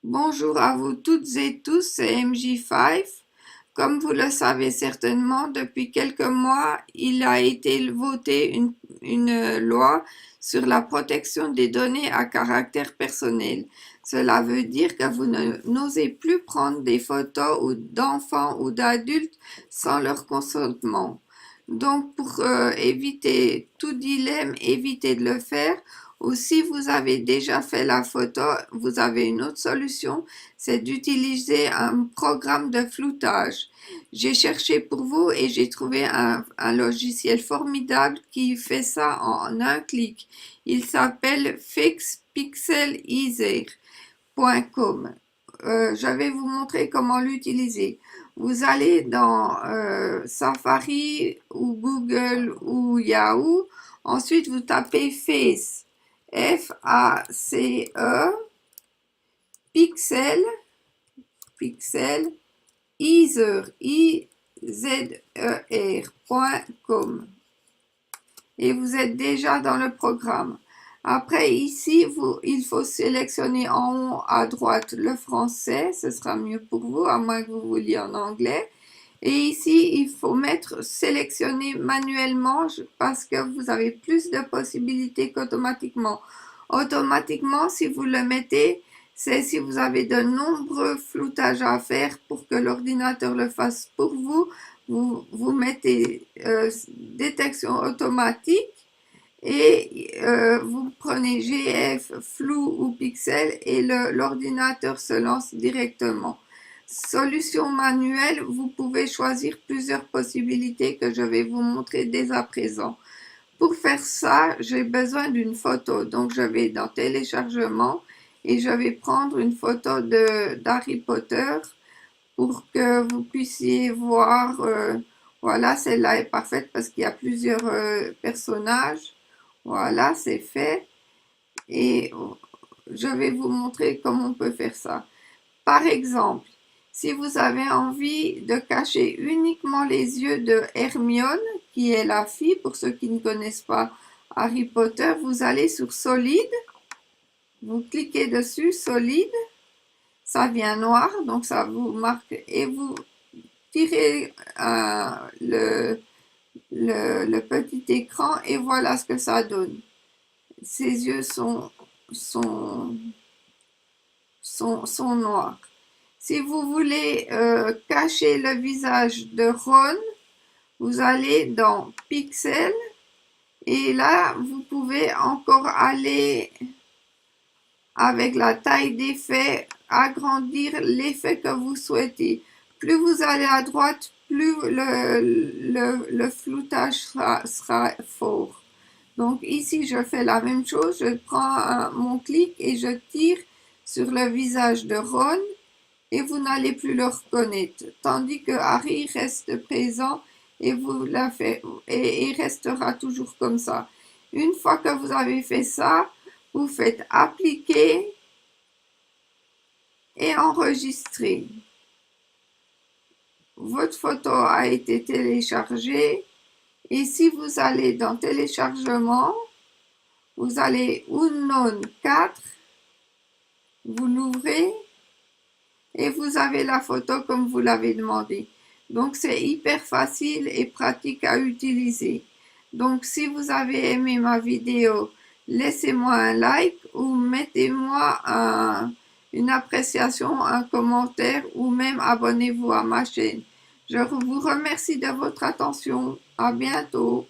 Bonjour à vous toutes et tous, c'est MJ5. Comme vous le savez certainement, depuis quelques mois, il a été voté une loi sur la protection des données à caractère personnel. Cela veut dire que vous n'osez plus prendre des photos d'enfants ou d'adultes sans leur consentement. Donc, pour éviter tout dilemme, évitez de le faire. Ou si vous avez déjà fait la photo, vous avez une autre solution, c'est d'utiliser un programme de floutage. J'ai cherché pour vous et j'ai trouvé un logiciel formidable qui fait ça en un clic. Il s'appelle fixpixeleaser.com. Je vais vous montrer comment l'utiliser. Vous allez dans Safari ou Google ou Yahoo. Ensuite, vous tapez Face. F-A-C-E, Pixel, Easer, I-Z-E-R.com. Et vous êtes déjà dans le programme. Après, ici, il faut sélectionner en haut à droite le français. Ce sera mieux pour vous, à moins que vous vouliez en anglais. Et ici, il faut sélectionner manuellement parce que vous avez plus de possibilités qu'automatiquement. Automatiquement, si vous le mettez, c'est si vous avez de nombreux floutages à faire pour que l'ordinateur le fasse pour vous. Vous mettez détection automatique et vous prenez GF, flou ou pixel et l'ordinateur se lance directement. Solution manuelle, vous pouvez choisir plusieurs possibilités que je vais vous montrer dès à présent. Pour faire ça, j'ai besoin d'une photo, donc je vais dans téléchargement et je vais prendre une photo d'Harry Potter pour que vous puissiez voir. Voilà, celle-là est parfaite parce qu'il y a plusieurs personnages. Voilà, c'est fait et je vais vous montrer comment on peut faire ça. Par exemple, si vous avez envie de cacher uniquement les yeux de Hermione, qui est la fille, pour ceux qui ne connaissent pas Harry Potter, vous allez sur Solide, vous cliquez dessus, Solide, ça vient noir, donc ça vous marque, et vous tirez le petit écran et voilà ce que ça donne. Ses yeux sont noirs. Si vous voulez cacher le visage de Ron, vous allez dans Pixel et là, vous pouvez encore aller avec la taille d'effet, agrandir l'effet que vous souhaitez. Plus vous allez à droite, plus le floutage sera fort. Donc ici, je fais la même chose. Je prends mon clic et je tire sur le visage de Ron et vous n'allez plus le reconnaître. Tandis que Harry reste présent et il restera toujours comme ça. Une fois que vous avez fait ça, vous faites appliquer et enregistrer. Votre photo a été téléchargée et si vous allez dans téléchargement, vous allez Unknown 4, vous l'ouvrez et vous avez la photo comme vous l'avez demandé. Donc c'est hyper facile et pratique à utiliser. Donc si vous avez aimé ma vidéo, laissez-moi un like ou mettez-moi une appréciation, un commentaire ou même abonnez-vous à ma chaîne. Je vous remercie de votre attention. À bientôt.